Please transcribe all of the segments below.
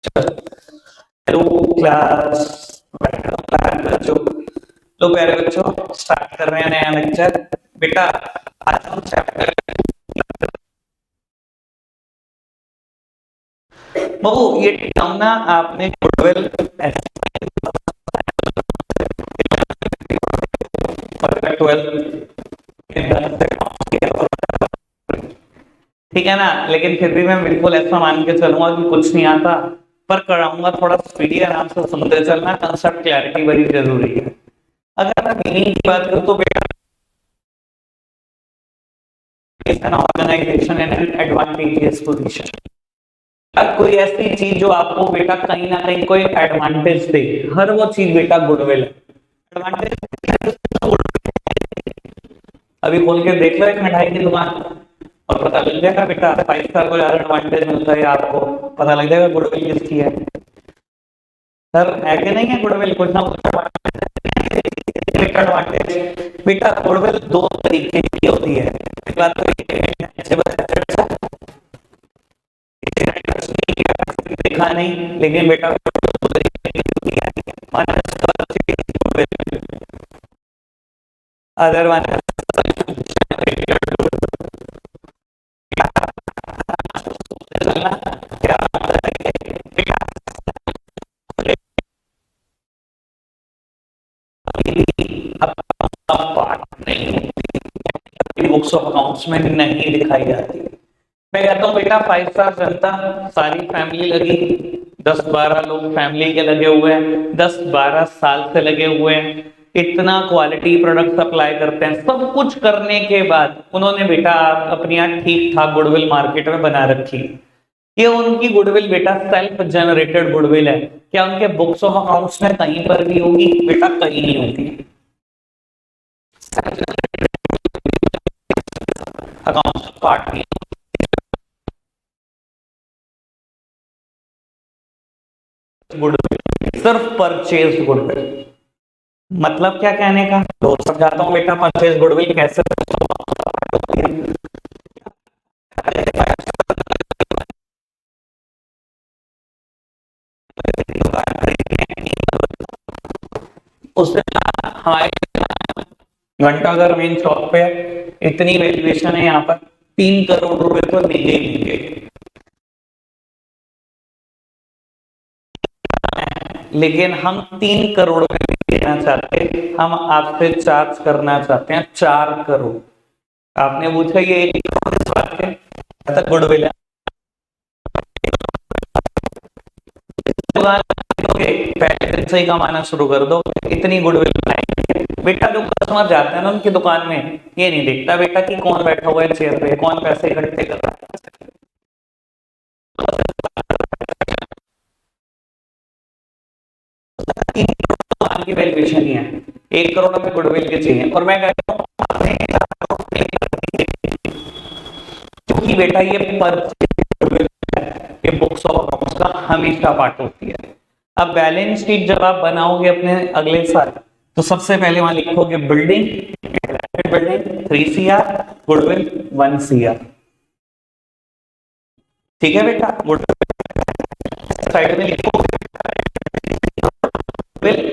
Hello class, बच्चों। तो प्यारे बच्चों, स्टार्ट कर रहे हैं नया लेक्चर। बेटा आज हम चैप्टर बबू ये टर्म ना आपने गुडविल और 12 ठीक है ना, लेकिन फिर भी मैं बिल्कुल ऐसा मान के चलूंगा कि कुछ नहीं आता, पर कराऊंगा थोड़ा स्पीडी, आराम से सुनते चलना। कंसेप्ट क्लैरिटी बड़ी जरूरी है। अगर मैं मीनिंग की बात करूं तो बेटा is an organization in an advantageous position। अब कोई ऐसी चीज जो आपको बेटा कहीं ना कहीं कोई एडवांटेज दे, हर वो चीज बेटा गुडविल है। एडवांटेज अभी खोल के देख लो एक मिठाई की दुकान और पता लग जाएगा बेटा 5 स्टार को ज्यादा एडवांटेज मिलता है, आपको पता लग जाएगा गुडविल किसकी है। सर है कि नहीं है गुडविल कुछ ना कुछ एडवांटेज। बेटा गुडविल दो तरीके की होती है। एक बात तो देखा नहीं, लेकिन बेटा other one books of accounts में नहीं दिखाई जाती। मैं कहता हूँ बेटा 5 स्टार जनता सारी फैमिली लगी, 10-12 लोग फैमिली के लगे हुए हैं, 10-12 साल से लगे हुए हैं, इतना क्वालिटी प्रोडक्ट सप्लाई करते हैं। सब कुछ करने के बाद उन्होंने बेटा अपनी यहाँ ठीक ठाक गुडविल मार्केट में बना रखी। ये उनकी गुडविल बेटा सेल्फ जनरेटेड गुडविल है। क्या उनके बुक्स ऑफ अकाउंट्स में कहीं पर भी होगी? बेटा कहीं नहीं होगी। अकाउंट्स पार्ट नहीं, गुडविल सिर्फ परचेज गुडविल। मतलब क्या कहने का, तो समझाता हूं बेटा परचेज गुडविल कैसे। उस दिन हमारे घंटाघर मेन शॉप पे इतनी वैल्यूएशन है, यहाँ पर 3 करोड़ रुपए तो मिले ही मिले, लेकिन हम 3 करोड़ में देना चाहते, हम आपसे चार्ज करना चाहते हैं 4 करोड़। आपने पूछा ये 1 करोड़ किस बात के, गुडविल है। पहले दिन से ही कमाना शुरू कर दो, इतनी गुडविल बनाएंगे। बेटा जो कस्टमर जाते हैं ना उनकी दुकान में, ये नहीं देखता बेटा कि कौन बैठा हुआ है चेयर पे, कौन पैसे इकट्ठे कर रहा है। की वैल्यूएशन ही है, 1 करोड़ में गुडविल की चाहिए। और मैं कहता हूँ क्योंकि बेटा ये परचेज ये बुक्स ऑफ अकाउंट्स का हमेशा पार्ट होती है। अब बैलेंस शीट जब आप बनाओगे अपने अगले साल, तो सबसे पहले वहां लिखोगे बिल्डिंग 3 CR, गुडविल 1 CR। ठीक है बेटा, गुडविल साइड में लिखोगे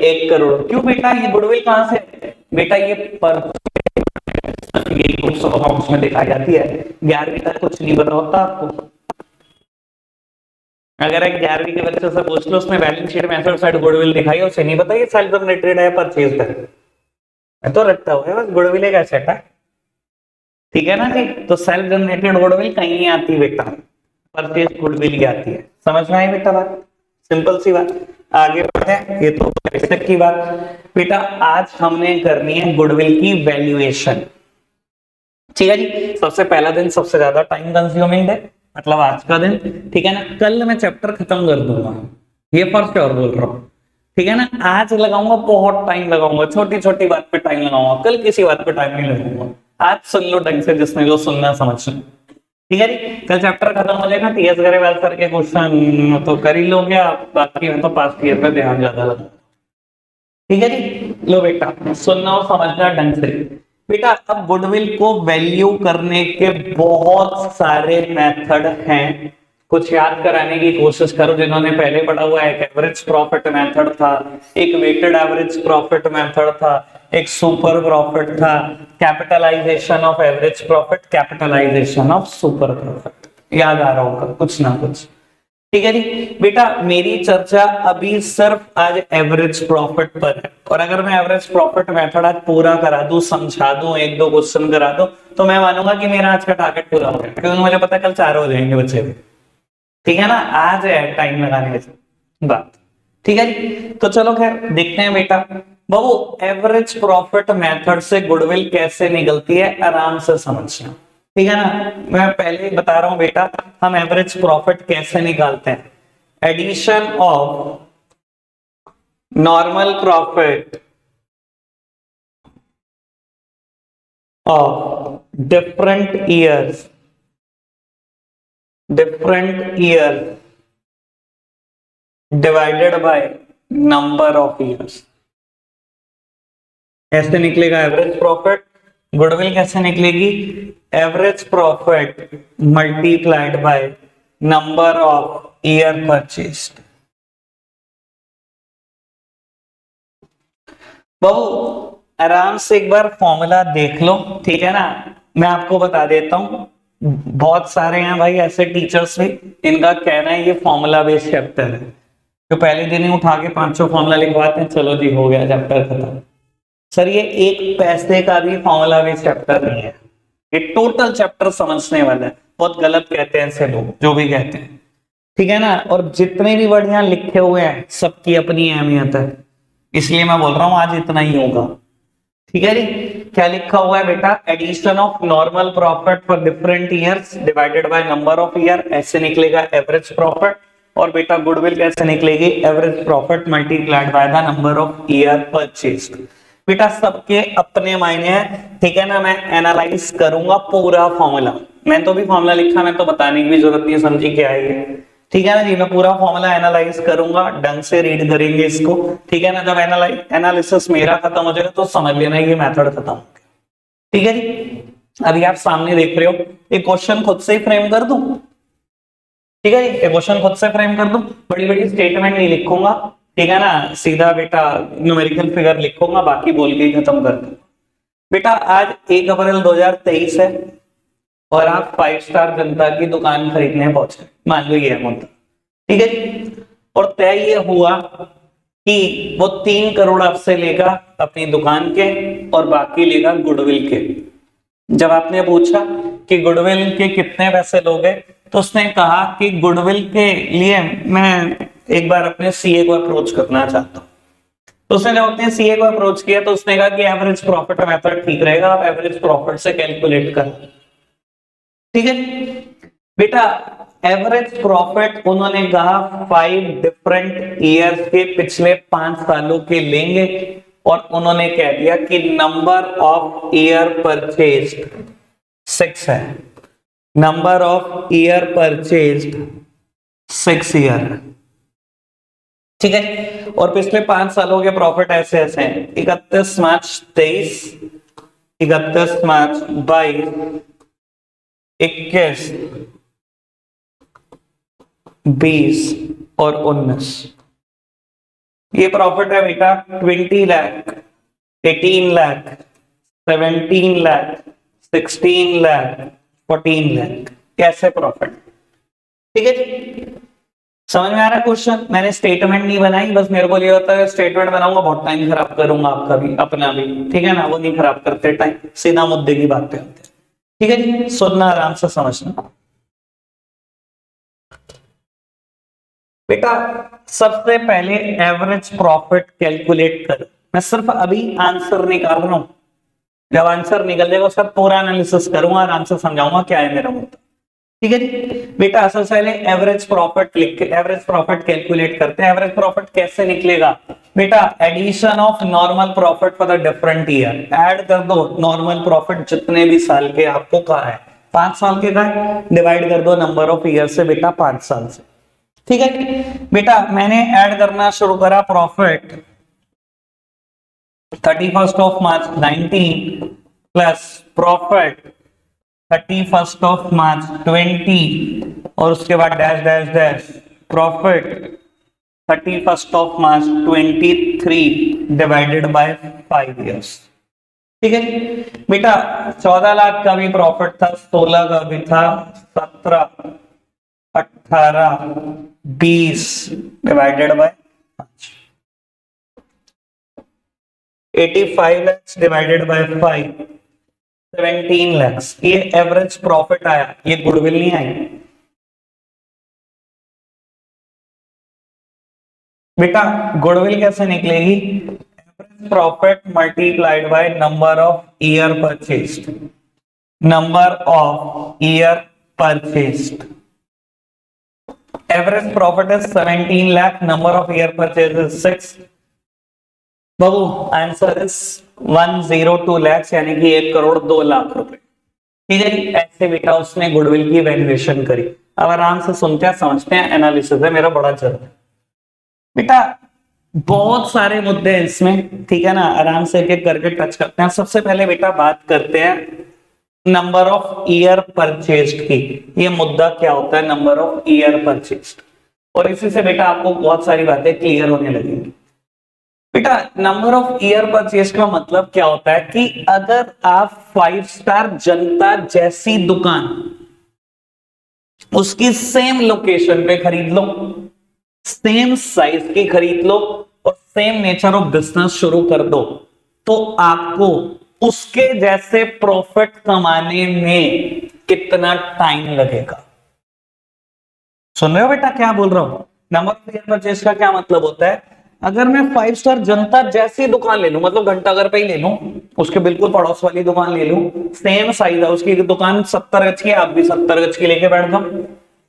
1 करोड़। क्यों बेटा, ये गुडविल कहां से बेटा, ये पर बुक्स ऑफ अकाउंट्स में दिखाई जाती है। 11वीं तक कुछ नहीं पता होता आपको। अगर एक 11वीं के बच्चे से पूछ लो, उसमें बैलेंस शीट में एसेट साइड गुडविल दिखाई, उसे नहीं पता ये सेल्फ जनरेटेड है परचेज है। मैं तो रखता हुआ है बस गुडविल एक एसेट है, ठीक है ना जी। तो सेल्फ जनरेटेड गुडविल कहीं नहीं आती बेटा, परचेज गुडविल ही आती है। समझ में आई बेटा बात, सिंपल सी बात। आगे बढ़ते हैं, ये तो बेसिक की बात। बेटा आज हमने करनी है गुडविल की वैल्यूएशन, ठीक है जी। सबसे पहला दिन सबसे ज्यादा टाइम कंज्यूमिंग है, मतलब आज का दिन, ठीक है ना। कल मैं चैप्टर खत्म कर दूंगा, ये फर्स्ट श्योर बोल रहा हूँ, ठीक है ना। आज लगाऊंगा बहुत टाइम लगाऊंगा, छोटी छोटी बात पे टाइम लगाऊंगा, कल किसी बात पे टाइम नहीं लगाऊंगा। आज सुन लो ढंग से, जिसने जो सुनना समझना, ठीक है जी। कल चैप्टर खत्म हो जाएगा, टीएस गरेवाल सर के क्वेश्चन तो कर ही लोगे आप, बाकी में तो पास्ट ईयर पे ध्यान ज्यादा लगा, ठीक है जी। लो बेटा सुनना और समझना ढंग से। बेटा अब गुडविल को वैल्यू करने के बहुत सारे मेथड हैं, कुछ याद कराने की कोशिश करो जिन्होंने पहले पढ़ा हुआ है। एक एवरेज प्रॉफिट मेथड था, एक वेटेड एवरेज प्रॉफिट मेथड था, एक सुपर प्रॉफिट था, capitalisation of average profit, capitalisation of super profit. याद आ रहा होगा कुछ ना कुछ। ठीक है जी बेटा, मेरी चर्चा अभी सिर्फ आज एवरेज प्रॉफिट पर है, और अगर मैं एवरेज प्रॉफिट मेथड आज पूरा करा दूं, समझा दूं, एक दो क्वेश्चन करा दूं, तो मैं मानूंगा कि मेरा आज का टारगेट पूरा हो गया, क्योंकि मुझे पता है कल 4 हो जाएंगे बच्चे भी। ठीक है ना, आज है टाइम लगाने की बात। ठीक है जी, तो चलो खैर देखते हैं बेटा। बाबू एवरेज प्रॉफिट मेथड से गुडविल कैसे निकलती है, आराम से समझना। ठीक है ना, मैं पहले ही बता रहा हूं बेटा, हम एवरेज प्रॉफिट कैसे निकालते हैं। Addition of normal profit of different years divided by number of years, ऐसे निकलेगा एवरेज प्रॉफिट। गुडविल कैसे निकलेगी, average profit multiplied by number of year purchased. बाबू आराम से एक बार फॉर्मूला देख लो, ठीक है ना। मैं आपको बता देता हूं, बहुत सारे हैं भाई ऐसे टीचर्स भी, इनका कहना है ये फॉर्मूला बेस्ड चैप्टर है, तो पहले दिन ही उठा के 500 फॉर्मूला लिखवाते हैं, चलो जी हो गया चैप्टर खत्म। सर ये एक पैसे का भी फॉर्मूला बेस्ड चैप्टर नहीं है, ये टोटल चैप्टर समझने वाला है। बहुत गलत कहते हैं ऐसे लोग, जो भी कहते हैं, ठीक है ना। और जितने भी वर्ड यहाँ लिखे हुए हैं सबकी अपनी अहमियत है, इसलिए मैं बोल रहा हूं आज इतना ही होगा। ठीक है जी, क्या लिखा हुआ है बेटा, addition of normal profit for different years divided by number of year, ऐसे निकलेगा एवरेज प्रॉफिट। और बेटा गुडविल कैसे निकलेगी, average profit multiplied by the number of year purchased. बेटा सबके अपने मायने हैं, ठीक है ना। मैं एनालाइज करूंगा पूरा फॉर्मूला, मैं तो भी फॉर्मूला लिखा, मैं तो बताने की भी जरूरत नहीं, समझी क्या है। ठीक है ना जी, मैं पूरा फॉर्मूला एनालाइज करूंगा, ढंग से रीड करेंगे इसको। ठीक है ना, जब एनालिसिस मेरा खत्म हो जाएगा तो समझ लेना ये मेथड खत्म हो गया। ठीक है जी, अभी आप सामने देख रहे हो, एक क्वेश्चन खुद से ही फ्रेम कर दूं। ठीक है जी, एक क्वेश्चन खुद से फ्रेम कर दूं, बड़ी बड़ी स्टेटमेंट नहीं लिखूंगा, ठीक है ना, सीधा बेटा न्यूमेरिकल फिगर लिखूंगा, बाकी बोल के ही खत्म कर दूं। बेटा आज 1 अप्रैल 2023 है और आप 5 स्टार जनता की दुकान खरीदने पहुंचे, मान लो ये है मुद्दा। ठीक है जी, और तय ये हुआ कि वो 3 करोड़ आपसे लेगा अपनी दुकान के और बाकी लेगा गुडविल के। जब आपने पूछा कि गुडविल के कितने पैसे लोगे, तो उसने कहा कि गुडविल के लिए मैं एक बार अपने सीए को अप्रोच करना चाहता हूं। तो उसने जब अपने सीए को अप्रोच किया तो उसने कहा कि एवरेज प्रॉफिट मेथड ठीक रहेगा, आप एवरेज प्रॉफिट से कैलकुलेट कर। ठीक है बेटा, एवरेज प्रॉफिट उन्होंने कहा 5 डिफरेंट ईयर्स के पिछले 5 सालों के लेंगे, और उन्होंने कह दिया कि नंबर ऑफ ईयर परचेज्ड 6 है, number of year purchased 6 year. ठीक है, और पिछले 5 सालों के प्रॉफिट ऐसे ऐसे हैं, 31 मार्च 23, 31 मार्च 22, 21, 20 और 19। ये प्रॉफिट है बेटा 20 लाख, 18 लाख, 17 लाख, 16 लाख, 14 लाख, कैसे प्रॉफिट। ठीक है जी, समझ में आ रहा है क्वेश्चन। मैंने स्टेटमेंट नहीं बनाई, बस मेरे को ये होता है स्टेटमेंट बनाऊंगा बहुत टाइम खराब करूंगा आपका भी अपना भी, ठीक है ना, वो नहीं खराब करते टाइम, सीधा मुद्दे की बात पे होते हैं। ठीक है जी, सुनना आराम से समझना बेटा। सबसे पहले एवरेज प्रॉफिट कैलकुलेट कर, मैं सिर्फ अभी आंसर निकाल रहा हूं, जब आंसर निकल जाएगा उसका पूरा एनालिसिस करूंगा, आराम से समझाऊंगा क्या है मेरा मुद्दा। ठीक है जी बेटा, सबसे पहले एवरेज प्रॉफिट लिख के एवरेज प्रॉफिट कैलकुलेट करते हैं। एवरेज प्रॉफिट कैसे निकलेगा बेटा, addition of normal profit for the different year, add कर दो नॉर्मल प्रॉफिट जितने भी साल के आपको कहा है, 5 साल के का है, डिवाइड कर दो नंबर ऑफ ईयर से बेटा 5 साल से। ठीक है बेटा, मैंने ऐड करना शुरू करा प्रॉफिट 31 मार्च 19 प्लस प्रॉफिट 31 मार्च 20 और उसके बाद dash dash dash profit 31 March 23 divided by 5 years. ठीक है जी बेटा, 14 लाख का भी प्रॉफिट था, 16 का भी था, 17, 18, 20 divided by 5, 85 lakhs divided by 5, 17 lakhs। ये एवरेज प्रॉफिट आया, ये गुडविल नहीं आई बेटा। गुडविल कैसे निकलेगी? Average profit multiplied by number of year purchased, number of year purchased. Average profit is 17 lakh, number of year purchase is 6। Babu answer is 102 lakhs, यानी कि 1,02,00,000 रुपए। ठीक है जी, ऐसे बेटा उसने गुडविल की वैल्यूएशन करी। अब आराम से सुनते हैं, समझते हैं, एनालिसिस है मेरा बड़ा चल रहा है बेटा। बहुत सारे मुद्दे हैं इसमें, ठीक है ना, आराम से एक एक करके टच करते हैं। सबसे पहले बेटा बात करते हैं नंबर ऑफ ईयर परचेज्ड की। ये मुद्दा क्या होता है, नंबर ऑफ ईयर परचेज्ड, और इसी से बेटा आपको बहुत सारी बातें क्लियर होने लगेंगी। बेटा नंबर ऑफ ईयर परचेज का मतलब क्या होता है कि अगर आप 5 स्टार जनता जैसी दुकान उसकी सेम लोकेशन पे खरीद लो, सेम साइज की खरीद लो और सेम नेचर ऑफ बिजनेस शुरू कर दो, तो आपको उसके जैसे प्रॉफिट कमाने में कितना टाइम लगेगा। सुन रहे हो बेटा क्या बोल रहा हूं? नंबर ऑफ ईयर परचेज का क्या मतलब होता है, अगर मैं 5 स्टार जनता जैसी दुकान ले लूं, मतलब घंटाघर पे ही ले लूं, उसके बिल्कुल पड़ोस वाली दुकान ले लूं, सेम साइज है उसकी, दुकान 70 गज की, आप भी 70 गज की लेके बैठ जाओ,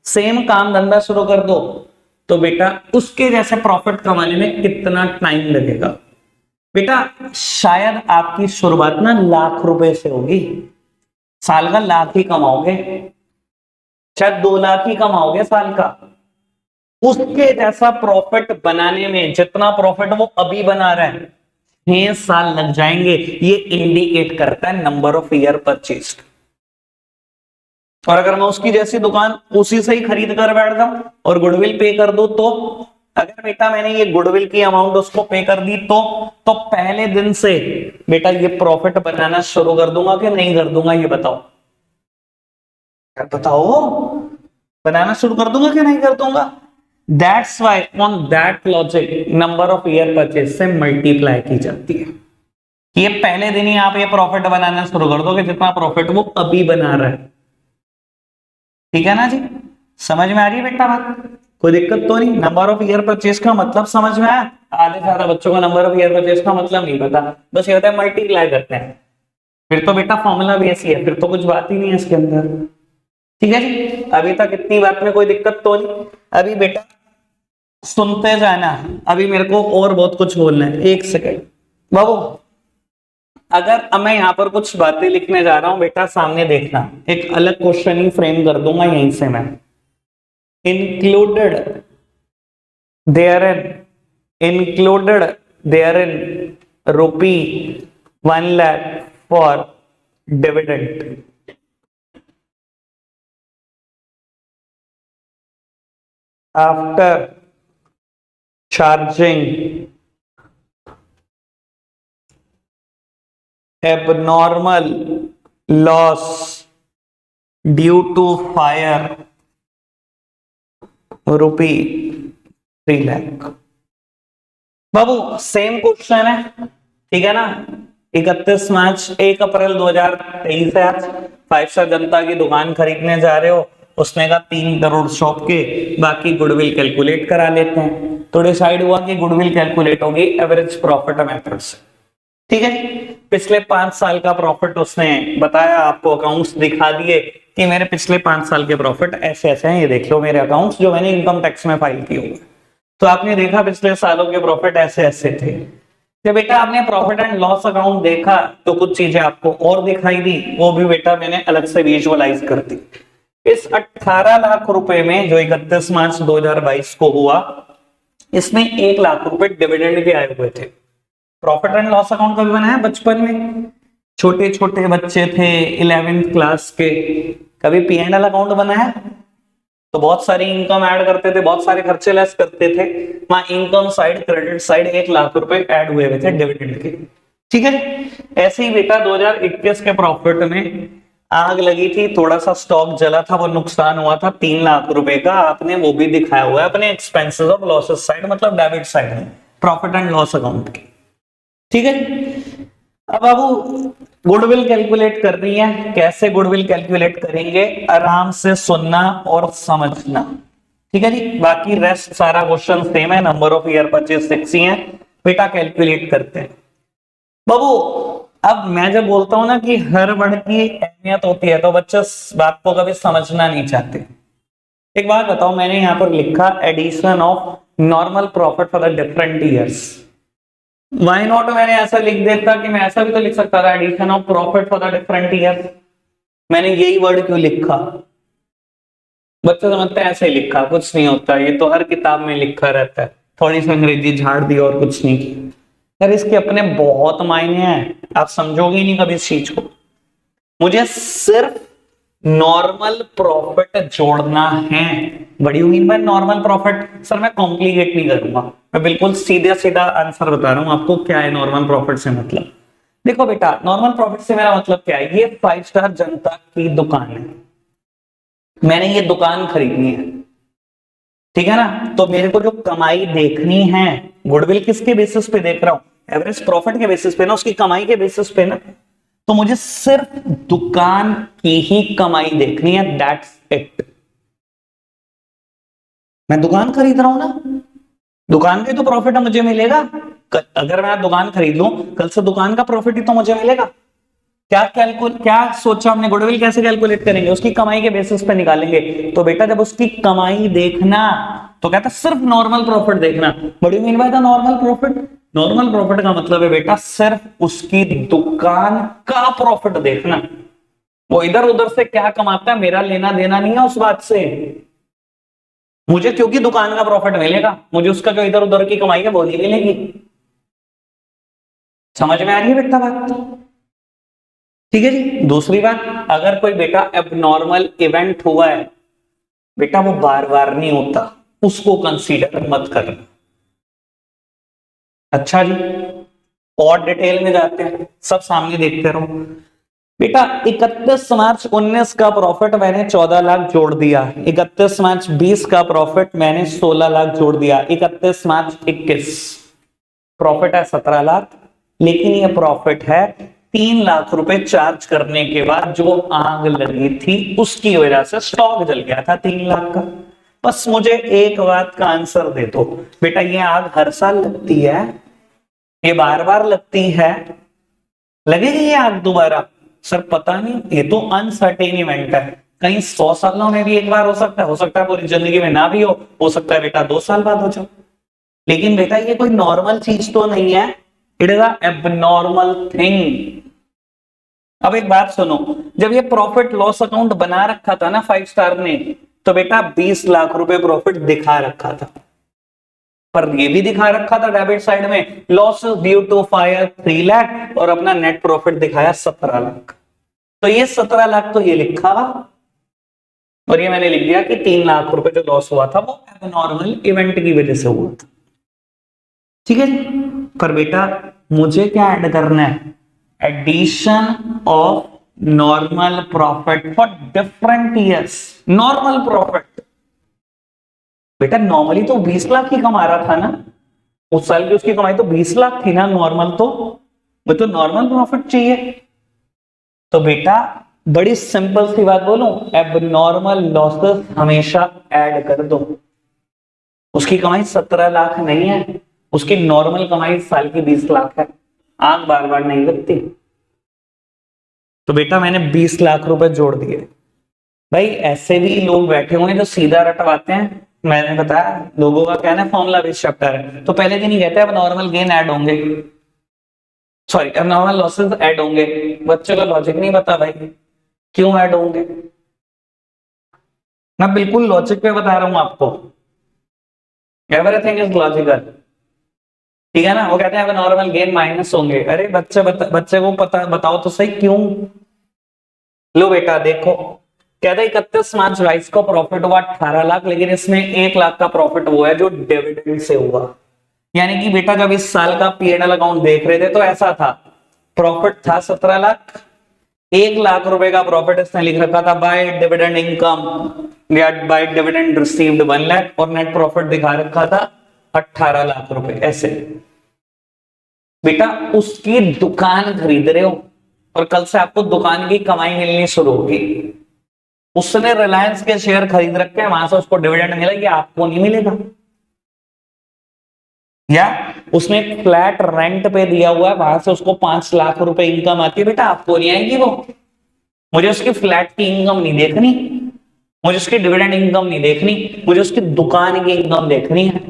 सेम काम धंधा शुरू कर दो, तो बेटा उसके जैसे प्रॉफिट कमाने में कितना टाइम लगेगा। बेटा शायद आपकी शुरुआत ना लाख रुपए से होगी, साल का लाख ही कमाओगे, शायद 2 लाख ही कमाओगे साल का। उसके जैसा प्रॉफिट बनाने में जितना प्रॉफिट वो अभी बना रहा है 6 साल लग जाएंगे। ये इंडिकेट करता है नंबर ऑफ ईयर परचेज्ड। और अगर मैं उसकी जैसी दुकान उसी से ही खरीद कर बैठ जाऊं और गुडविल पे कर दूं, तो अगर बेटा मैंने ये गुडविल की अमाउंट उसको पे कर दी, तो पहले दिन से बेटा ये प्रॉफिट बनाना शुरू कर दूंगा कि नहीं कर दूंगा, ये बताओ, बताओ, बनाना शुरू कर दूंगा कि नहीं कर दूंगा। That's why on that logic number of year purchase से मल्टीप्लाई की जाती है। ये पहले दिन ही आप ये प्रॉफिट बनाना शुरू कर दोगे जितना प्रॉफिट वो अभी बना रहा है। ठीक है ना जी, समझ में आ रही है बेटा बात? कोई दिक्कत तो नहीं? नंबर ऑफ ईयर परचेज का मतलब समझ में आया? आधे ज्यादा बच्चों को नंबर ऑफ ईयर परचेज का मतलब नहीं पता, बस ये होता है मल्टीप्लाई करते हैं। फिर तो बेटा फॉर्मूला भी ऐसी है, फिर तो कुछ बात ही नहीं है इसके अंदर। ठीक है जी, अभी तक इतनी बात में कोई दिक्कत तो नहीं? अभी बेटा सुनते जाना, अभी मेरे को और बहुत कुछ बोलना है। एक सेकंड बाबू, अगर अब मैं यहां पर कुछ बातें लिखने जा रहा हूं बेटा, सामने देखना, एक अलग क्वेश्चन ही फ्रेम कर दूंगा यहीं से मैं। Included therein ₹1 lakh for dividend. After charging abnormal loss due to fire ₹3 lakh। बाबू सेम क्वेश्चन है, ठीक है ना। 31 मार्च 1 अप्रैल 2023 है आज। 5 स्टार जनता की दुकान खरीदने जा रहे हो, उसने कहा 3 करोड़ शॉप के, बाकी गुडविल कैलकुलेट करा लेते हैं। तो डिसाइड हुआ कि गुडविल कैलकुलेट होगी एवरेज प्रॉफिट मेथड से। ठीक है, पिछले 5 साल का प्रॉफिट उसने बताया, आपको अकाउंट्स दिखा दिए कि मेरे पिछले 5 साल के प्रॉफिट ऐसे ऐसे हैं, ये देख लो मेरे अकाउंट्स जो मैंने इनकम टैक्स में फाइल किए हुए। तो आपने देखा पिछले सालों के प्रॉफिट ऐसे ऐसे थे। जब बेटा आपने प्रॉफिट एंड लॉस अकाउंट देखा तो कुछ चीजें आपको और दिखाई दी, वो भी बेटा मैंने अलग से विजुअलाइज कर दी। इस 18 लाख रुपए में जो 31 मार्च 2022 को हुआ, इसमें 1 लाख रुपए डिविडेंड के आए हुए थे। प्रॉफिट एंड लॉस अकाउंट कभी बनाया बचपन में? छोटे छोटे बच्चे थे 11th क्लास के, कभी पी एंड एल अकाउंट बनाया? तो बहुत सारी इनकम ऐड करते थे, बहुत सारे खर्चे लेस करते थे, वहां income side credit side 1 lakh रुपए ऐड हुए हुए थे डिविडेंड के। ठीक है जी। ऐसे ही बेटा 2021 के प्रॉफिट में आग लगी थी, थोड़ा सा स्टॉक जला था, वो नुकसान हुआ था 3 लाख रुपए का, आपने वो भी दिखाया हुआ है अपने एक्सपेंसेस ऑफ लॉसेस साइड, मतलब डेबिट साइड में प्रॉफिट एंड लॉस अकाउंट की। ठीक है। अब बाबू गुडविल कैलकुलेट करनी है, कैसे गुडविल कैलकुलेट करेंगे, आराम से सुनना और समझना। ठीक है जी। बाकी रेस्ट सारा क्वेश्चन सेम है, नंबर ऑफ ईयर परचेज 6 ही है बेटा, कैलकुलेट करते हैं बाबू। अब मैं जब बोलता हूं ना कि हर वर्ड की अहमियत होती है, तो बच्चे इस बात को कभी समझना नहीं चाहते। एक बात बताओ, मैंने यहां पर लिखा addition of normal profit for the different years, why not मैंने ऐसा लिख देता कि मैं ऐसा भी तो लिख सकता था addition of profit for the different year. मैंने यही वर्ड क्यों लिखा? बच्चे समझते हैं ऐसे ही लिखा, कुछ नहीं होता, ये तो हर किताब में लिखा रहता है, थोड़ी सी अंग्रेजी झाड़ दी और कुछ नहीं किया। यार इसके अपने बहुत मायने हैं, आप समझोगे नहीं कभी इस चीज को। मुझे सिर्फ नॉर्मल प्रॉफिट जोड़ना है। बड़ी mean by normal profit? Sir मैं कॉम्प्लिकेट नहीं करूंगा, मैं बिल्कुल सीधा सीधा आंसर बता रहा हूं आपको क्या है नॉर्मल प्रॉफिट से मतलब। देखो बेटा, नॉर्मल प्रॉफिट से मेरा मतलब क्या है, ये 5 स्टार जनता की दुकान है, मैंने ये दुकान खरीदनी है, ठीक है ना, तो मेरे को जो कमाई देखनी है, गुडविल किसके बेसिस पे देख रहा हूं, एवरेज प्रॉफिट के बेसिस पे ना, उसकी कमाई के बेसिस पे ना, तो मुझे सिर्फ दुकान की ही कमाई देखनी है, दैट्स इट। मैं दुकान खरीद रहा हूं ना, दुकान का ही तो प्रॉफिट मुझे मिलेगा। अगर मैं दुकान खरीद लूं, कल से दुकान का प्रॉफिट ही तो मुझे मिलेगा। क्या सोचा हमने, गुडविल कैसे कैलकुलेट करेंगे, उसकी कमाई के बेसिस पे निकालेंगे। तो बेटा जब उसकी कमाई देखना, तो कहता सिर्फ नॉर्मल प्रॉफिट देखना। बड़ी mean by the normal profit, normal profit का मतलब है बेटा सिर्फ उसकी दुकान का प्रॉफिट देखना, वो इधर उधर से क्या कमाता है मेरा लेना देना नहीं है उस बात से। मुझे क्योंकि दुकान का प्रॉफिट मिलेगा, मुझे उसका जो इधर उधर की कमाई है वो नहीं मिलेगी। समझ में आ रही है बेटा बात? ठीक है जी। दूसरी बात, अगर कोई बेटा एबनॉर्मल इवेंट हुआ है बेटा, वो बार बार नहीं होता, उसको कंसीडर मत करना। अच्छा जी, और डिटेल में जाते हैं, सब सामने देखते रहो बेटा। 31 मार्च 19 का प्रॉफिट मैंने 14 लाख जोड़ दिया, 31 मार्च 20 का प्रॉफिट मैंने 16 लाख जोड़ दिया, 31 मार्च 21 प्रॉफिट है 17 लाख, लेकिन ये प्रॉफिट है 3 लाख रुपए चार्ज करने के बाद जो आग लगी थी उसकी वजह से स्टॉक जल गया था 3 लाख का। बस मुझे एक बात का आंसर दे दो बेटा, ये आग हर साल लगती है, ये बार बार लगती है, लगेगी ये आग दोबारा? सर पता नहीं, ये तो अनसर्टेन इवेंट है, कहीं 100 सालों में भी एक बार हो सकता है पूरी जिंदगी में ना भी हो सकता है बेटा 2 साल बाद हो जाओ। लेकिन बेटा ये कोई नॉर्मल चीज तो नहीं है, इट इज एबनॉर्मल थिंग। अब एक बात सुनो, जब ये प्रॉफिट लॉस अकाउंट बना रखा था ना 5 स्टार ने, तो बेटा 20 लाख रुपए प्रॉफिट दिखा रखा था, पर ये भी दिखा रखा था डेबिट साइड में loss due to fire 3 lakh, और अपना नेट प्रॉफिट दिखाया 17 लाख। तो ये 17 लाख तो ये लिखा, और ये मैंने लिख दिया कि 3 लाख रुपए जो लॉस हुआ था वो एबनॉर्मल इवेंट की वजह से हुआ था। ठीक है जी। पर बेटा मुझे क्या ऐड करना है, addition of normal profit for different years. Normal profit बेटा नॉर्मली तो 20 लाख ही कमा रहा था ना, उस साल की उसकी कमाई तो 20 लाख थी ना नॉर्मल, तो वो तो नॉर्मल प्रॉफिट चाहिए। तो बेटा बड़ी सिंपल सी बात बोलूं, एबनॉर्मल लॉसेस हमेशा ऐड कर दो। उसकी कमाई 17 लाख नहीं है, उसकी नॉर्मल कमाई साल की 20 लाख है, आंख बार बार नहीं लगती। तो बेटा मैंने 20 लाख रुपए जोड़ दिए। भाई ऐसे भी लोग बैठे हुए हैं जो सीधा रटवाते हैं, मैंने बताया लोगों का कहना है फॉर्मूला बेस्ड चैप्टर है, तो पहले दिन ही कहते हैं अब नॉर्मल गेन ऐड होंगे, सॉरी अब नॉर्मल लॉसेस ऐड होंगे। बच्चों का लॉजिक नहीं पता भाई, क्यों ऐड होंगे? मैं बिल्कुल लॉजिक पे बता रहा हूं आपको, एवरीथिंग इज लॉजिकल। ठीक है ना। वो कहते हैं अब नॉर्मल गेन माइनस होंगे। अरे बच्चे को बताओ तो सही क्यों। लो बेटा देखो, कहते 31 मार्च 22 को प्रॉफिट हुआ 18 लाख, लेकिन इसमें 1 लाख का प्रॉफिट हुआ है जो डिविडेंड से हुआ। यानी कि बेटा जब इस साल का P&L अकाउंट देख रहे थे तो ऐसा था, प्रॉफिट था 17 लाख, 1 लाख रुपए का प्रॉफिट इसने लिख रखा था बाय डिविडेंड इनकम या बाय डिविडेंड रिसीव्ड 1 लाख, और नेट प्रॉफिट दिखा रखा था 18 लाख रुपए। ऐसे बेटा उसकी दुकान खरीद रहे हो और कल से आपको दुकान की कमाई मिलनी शुरू होगी। उसने रिलायंस के शेयर खरीद रखे हैं, वहां से उसको डिविडेंड मिला, ये आपको नहीं मिलेगा। या उसने फ्लैट रेंट पे दिया हुआ है, वहां से उसको 5 लाख रुपए इनकम आती है, बेटा आपको नहीं आएगी वो। मुझे उसकी फ्लैट की इनकम नहीं देखनी, मुझे उसकी डिविडेंड इनकम नहीं देखनी, मुझे उसकी दुकान की इनकम देखनी है।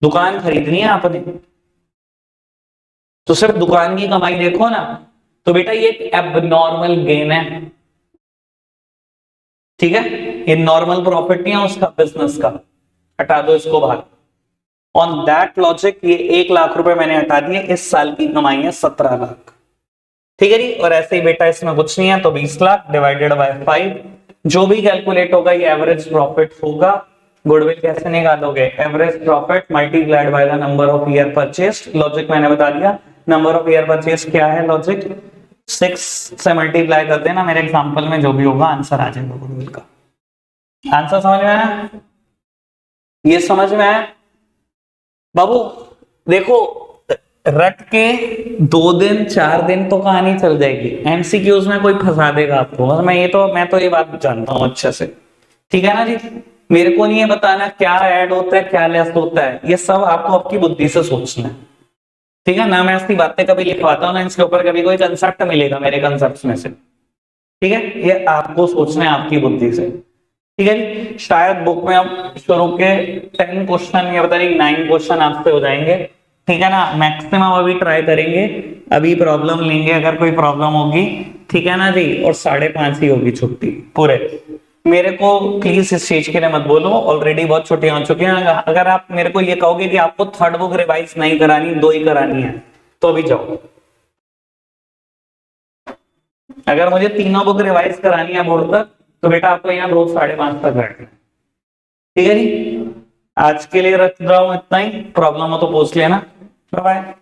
दुकान खरीदनी है आपने तो सिर्फ दुकान की कमाई देखो ना। तो बेटा ये एक एबनॉर्मल गेन है, ठीक है। ये नॉर्मल प्रॉफिट नहीं है उसका बिजनेस का, हटा दो इसको बाहर। ऑन दैट लॉजिक ये 1 लाख रुपए मैंने हटा दिए, इस साल की कमाई है 17 लाख, ठीक है जी। और ऐसे ही बेटा इसमें कुछ नहीं है तो 20 लाख डिवाइडेड बाय 5, जो भी कैलकुलेट होगा ये एवरेज प्रॉफिट होगा। गुडविल कैसे निकालोगे, average profit multiplied by the number of year purchased. Logic मैंने बता दिया, नंबर ऑफ ईयर परचेज क्या है, लॉजिक 6 से मल्टीप्लाई कर देना, मेरे एग्जांपल में जो भी होगा आंसर आ जाएगा गुडविल का। आंसर समझ में आया, ये समझ में आया बाबू। देखो रट के 2 दिन 4 दिन तो कहानी चल जाएगी, एमसीक्यूज में कोई फंसा देगा आपको। मैं तो ये बात जानता हूं अच्छे से, ठीक है ना जी। मेरे को नहीं ये बताना क्या ऐड होता है क्या लेस होता है, ये सब आपको आपकी बुद्धि से सोचना है, ठीक है ना। मैं ऐसी बातें कभी लिखवाता हूं ना, इसके ऊपर कभी कोई कंसेप्ट मिलेगा मेरे कंसेप्ट में से, ठीक है। ये आपको सोचना है आपकी बुद्धि से, ठीक है जी। शायद बुक में अब शुरू के 10 क्वेश्चन या पता नहीं 9 क्वेश्चन आपसे हो जाएंगे, ठीक है ना। मैक्सिमम अभी ट्राई करेंगे, अभी प्रॉब्लम लेंगे अगर कोई प्रॉब्लम होगी, ठीक है ना जी। और 5:30 ही होगी छुट्टी पूरे। मेरे को प्लीज इस चीज के लिए मत बोलो, ऑलरेडी बहुत छुट्टियां हो चुकी हैं। अगर आप मेरे को ये कहोगे कि आपको 3rd बुक रिवाइज नहीं करानी, 2 ही करानी है, तो अभी जाओ। अगर मुझे तीनों बुक रिवाइज करानी है बोर्ड तक, तो बेटा आपको यहाँ रोज 5:30 तक बैठना, ठीक है जी। आज के लिए रख रहा हूं इतना ही, प्रॉब्लम हो तो पूछ लेना। Bye bye.